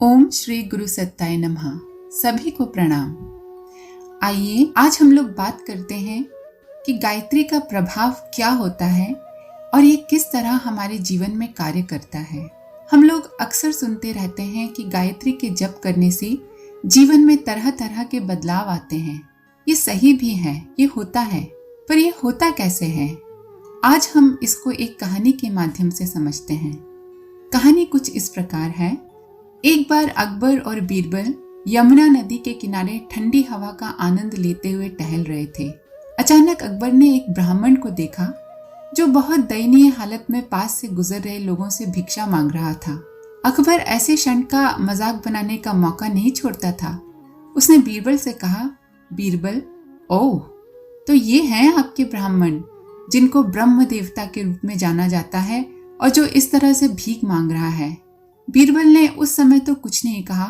ओम श्री गुरु सत्ताय नमः। सभी को प्रणाम। आइए आज हम लोग बात करते हैं कि गायत्री का प्रभाव क्या होता है और ये किस तरह हमारे जीवन में कार्य करता है। हम लोग अक्सर सुनते रहते हैं कि गायत्री के जप करने से जीवन में तरह तरह के बदलाव आते हैं। ये सही भी है, ये होता है, पर ये होता कैसे है? आज हम इसको एक कहानी के माध्यम से समझते हैं। कहानी कुछ इस प्रकार है। एक बार अकबर और बीरबल यमुना नदी के किनारे ठंडी हवा का आनंद लेते हुए टहल रहे थे। अचानक अकबर ने एक ब्राह्मण को देखा जो बहुत दयनीय हालत में पास से गुजर रहे लोगों से भिक्षा मांग रहा था। अकबर ऐसे क्षण का मजाक बनाने का मौका नहीं छोड़ता था। उसने बीरबल से कहा, बीरबल, ओह, तो ये हैं आपके ब्राह्मण जिनको ब्रह्म देवता के रूप में जाना जाता है और जो इस तरह से भीख मांग रहा है। बीरबल ने उस समय तो कुछ नहीं कहा,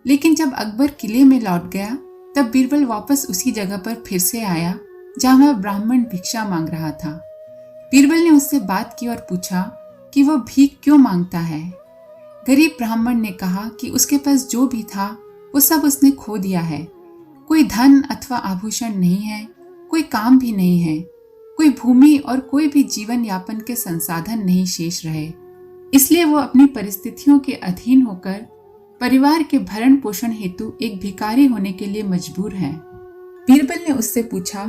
लेकिन जब अकबर किले में लौट गया तब बीरबल वापस उसी जगह पर फिर से आया जहां वह ब्राह्मण भिक्षा मांग रहा था। बीरबल ने उससे बात की और पूछा कि वो भीख क्यों मांगता है। गरीब ब्राह्मण ने कहा कि उसके पास जो भी था वो सब उसने खो दिया है। कोई धन अथवा आभूषण नहीं है, कोई काम भी नहीं है, कोई भूमि और कोई भी जीवन यापन के संसाधन नहीं शेष रहे, इसलिए वो अपनी परिस्थितियों के अधीन होकर परिवार के भरण पोषण हेतु एक भिखारी होने के लिए मजबूर है। बीरबल ने उससे पूछा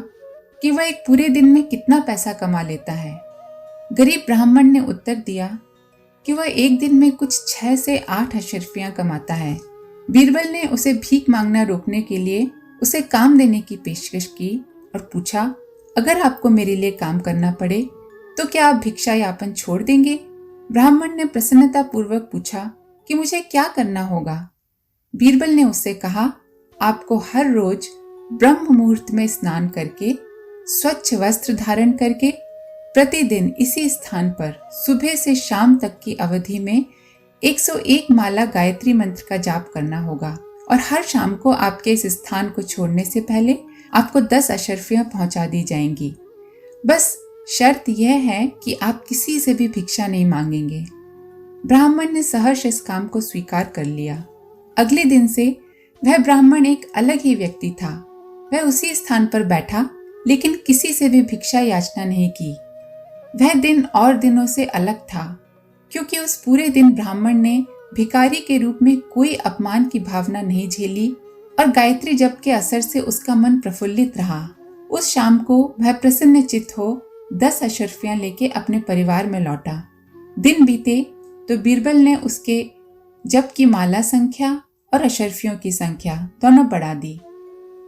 कि वह एक पूरे दिन में कितना पैसा कमा लेता है। गरीब ब्राह्मण ने उत्तर दिया कि वह एक दिन में कुछ 6 से 8 अशर्फियां कमाता है। बीरबल ने उसे भीख मांगना रोकने के लिए उसे काम देने की पेशकश की और पूछा, अगर आपको मेरे लिए काम करना पड़े तो क्या आप भिक्षा यापन छोड़ देंगे? ब्राह्मण ने प्रसन्नता पूर्वक पूछा कि मुझे क्या करना होगा। बीरबल ने उससे कहा, आपको हर रोज ब्रह्म मुहूर्त में स्नान करके स्वच्छ वस्त्र धारण करके प्रतिदिन इसी स्थान पर सुबह से शाम तक की अवधि में 101 माला गायत्री मंत्र का जाप करना होगा और हर शाम को आपके इस स्थान को छोड़ने से पहले आपको 10 अशर्फियां पहुंचा दी जाएंगी। बस शर्त यह है कि आप किसी से भी भिक्षा नहीं मांगेंगे। ब्राह्मण ने सहर्ष इस काम को स्वीकार कर लिया। अगले दिन से वह ब्राह्मण एक अलग ही व्यक्ति था। वह उसी स्थान पर बैठा, लेकिन किसी से भी भिक्षा याचना नहीं की। वह दिन और दिनों से अलग था, क्योंकि उस पूरे दिन ब्राह्मण ने भिखारी के रूप में कोई अपमान की भावना नहीं झेली और गायत्री जप के असर से उसका मन प्रफुल्लित रहा। उस शाम को वह प्रसन्न चित्त हो 10 अशर्फियां लेके अपने परिवार में लौटा। दिन बीते तो बीरबल ने उसके जप की माला संख्या और अशर्फियों की संख्या दोनों बढ़ा दी।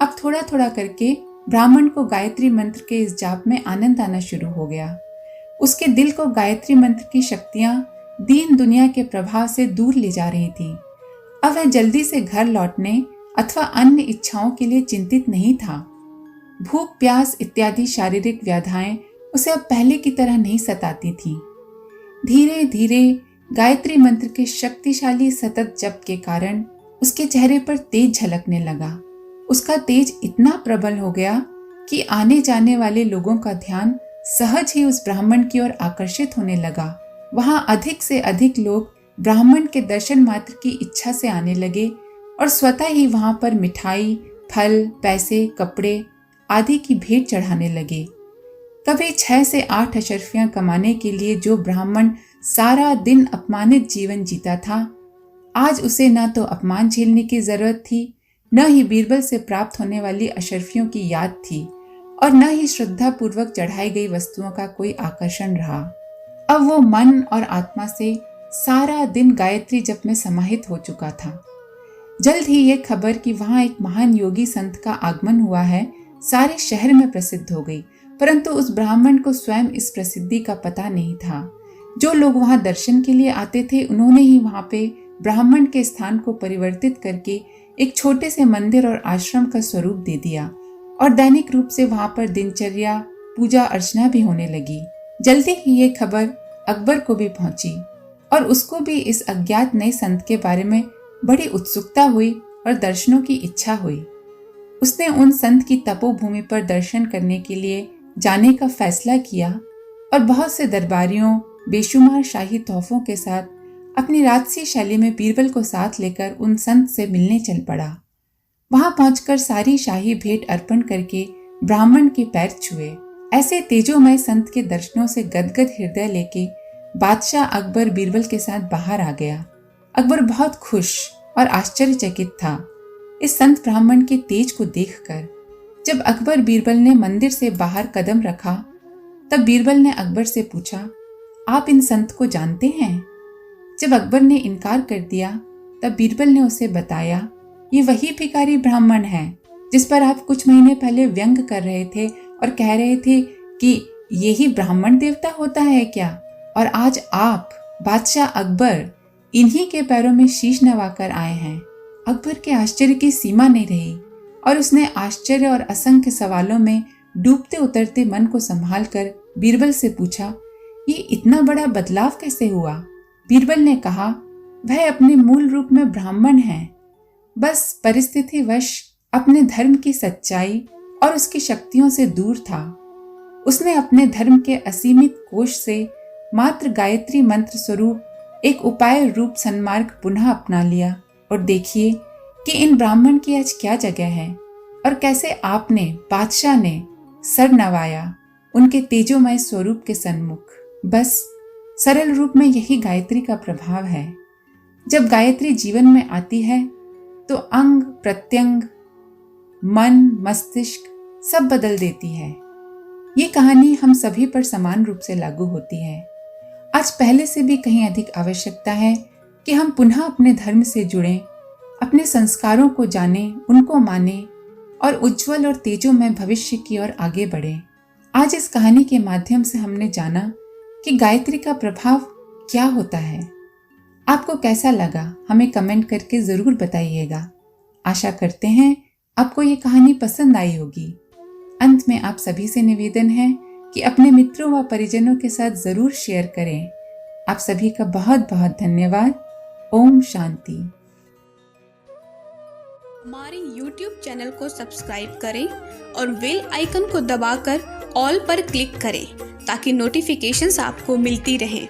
अब थोड़ा थोड़ा करके ब्राह्मण को गायत्री मंत्र के इस जाप में आनंद आना शुरू हो गया। उसके दिल को गायत्री मंत्र की शक्तियां दीन दुनिया के प्रभाव से दूर ले जा रही थी। अब वह जल्दी से घर लौटने अथवा अन्य इच्छाओं के लिए चिंतित नहीं था। भूख प्यास इत्यादि शारीरिक व्याधाएं उसे अब पहले की तरह नहीं सताती थी। धीरे धीरे गायत्री मंत्र के शक्तिशाली सतत जप के कारण उसके चेहरे पर तेज झलकने लगा। उसका तेज इतना प्रबल हो गया कि आने जाने वाले लोगों का ध्यान सहज ही उस ब्राह्मण की ओर आकर्षित होने लगा। वहां अधिक से अधिक लोग ब्राह्मण के दर्शन मात्र की इच्छा से आने लगे और स्वतः ही वहां पर मिठाई, फल, पैसे, कपड़े आदि की भेंट चढ़ाने लगे। कभी 6 से 8 अशर्फियां कमाने के लिए जो ब्राह्मण सारा दिन अपमानित जीवन जीता था, आज उसे न तो अपमान झेलने की जरूरत थी, न ही बीरबल से प्राप्त होने वाली अशर्फियों की याद थी और न ही श्रद्धा पूर्वक चढ़ाई गई वस्तुओं का कोई आकर्षण रहा। अब वो मन और आत्मा से सारा दिन गायत्री जप में समाहित हो चुका था। जल्द ही ये खबर कि वहां एक महान योगी संत का आगमन हुआ है सारे शहर में प्रसिद्ध हो गई, परंतु उस ब्राह्मण को स्वयं इस प्रसिद्धि का पता नहीं था। जो लोग वहां दर्शन के लिए आते थे, उन्होंने ही वहां पे ब्राह्मण के स्थान को परिवर्तित करके एक छोटे से मंदिर और आश्रम का स्वरूप दे दिया और दैनिक रूप से वहां पर दिनचर्या, पूजा अर्चना भी होने लगी। जल्दी ही ये खबर अकबर को भी पहुंची और उसको भी इस अज्ञात नए संत के बारे में बड़ी उत्सुकता हुई और दर्शनों की इच्छा हुई। उसने उन संत की तपोभूमि पर दर्शन करने के लिए जाने का फैसला किया और बहुत से दरबारियों, बेशुमार शाही तोहफों के साथ अपनी राजसी शैली में बीरबल को साथ लेकर उन संत से मिलने चल पड़ा। वहां पहुंचकर सारी शाही भेंट अर्पण करके ब्राह्मण के पैर छुए। ऐसे तेजोमय संत के दर्शनों से गदगद हृदय लेके बादशाह अकबर बीरबल के साथ बाहर आ गया। अकबर बहुत खुश और आश्चर्यचकित था इस संत ब्राह्मण के तेज को देखकर। जब अकबर बीरबल ने मंदिर से बाहर कदम रखा तब बीरबल ने अकबर से पूछा, आप इन संत को जानते हैं? जब अकबर ने इनकार कर दिया तब बीरबल ने उसे बताया, ये वही भिखारी ब्राह्मण है जिस पर आप कुछ महीने पहले व्यंग कर रहे थे और कह रहे थे कि यही ब्राह्मण देवता होता है क्या? और आज आप बादशाह अकबर इन्हीं के पैरों में शीश नवाकर आए हैं। अकबर के आश्चर्य की सीमा नहीं रही और उसने आश्चर्य और असंख्य सवालों में डूबते उतरते मन को संभाल कर बीरबल से पूछा, ये इतना बड़ा बदलाव कैसे हुआ? बीरबल ने कहा, वह अपने मूल रूप में ब्राह्मण है, बस परिस्थितिवश अपने धर्म की सच्चाई और उसकी शक्तियों से दूर था। उसने अपने धर्म के असीमित कोश से मात्र गायत्री मंत्र स्वरूप एक उपाय रूप सन्मार्ग पुनः अपना लिया। और देखिए कि इन ब्राह्मण की आज क्या जगह है और कैसे आपने बादशाह ने सर नवाया उनके तेजोमय स्वरूप के सन्मुख। बस सरल रूप में यही गायत्री का प्रभाव है। जब गायत्री जीवन में आती है तो अंग प्रत्यंग, मन, मस्तिष्क सब बदल देती है। ये कहानी हम सभी पर समान रूप से लागू होती है। आज पहले से भी कहीं अधिक आवश्यकता है कि हम पुनः अपने धर्म से जुड़ें, अपने संस्कारों को जानें, उनको मानें और उज्जवल और तेजोमय भविष्य की ओर आगे बढ़ें। आज इस कहानी के माध्यम से हमने जाना कि गायत्री का प्रभाव क्या होता है। आपको कैसा लगा हमें कमेंट करके जरूर बताइएगा। आशा करते हैं आपको ये कहानी पसंद आई होगी। अंत में आप सभी से निवेदन है कि अपने मित्रों व परिजनों के साथ जरूर शेयर करें। आप सभी का बहुत बहुत धन्यवाद। ओम शांति। हमारे YouTube चैनल को सब्सक्राइब करें और बेल आइकन को दबाकर ऑल पर क्लिक करें ताकि नोटिफिकेशंस आपको मिलती रहें।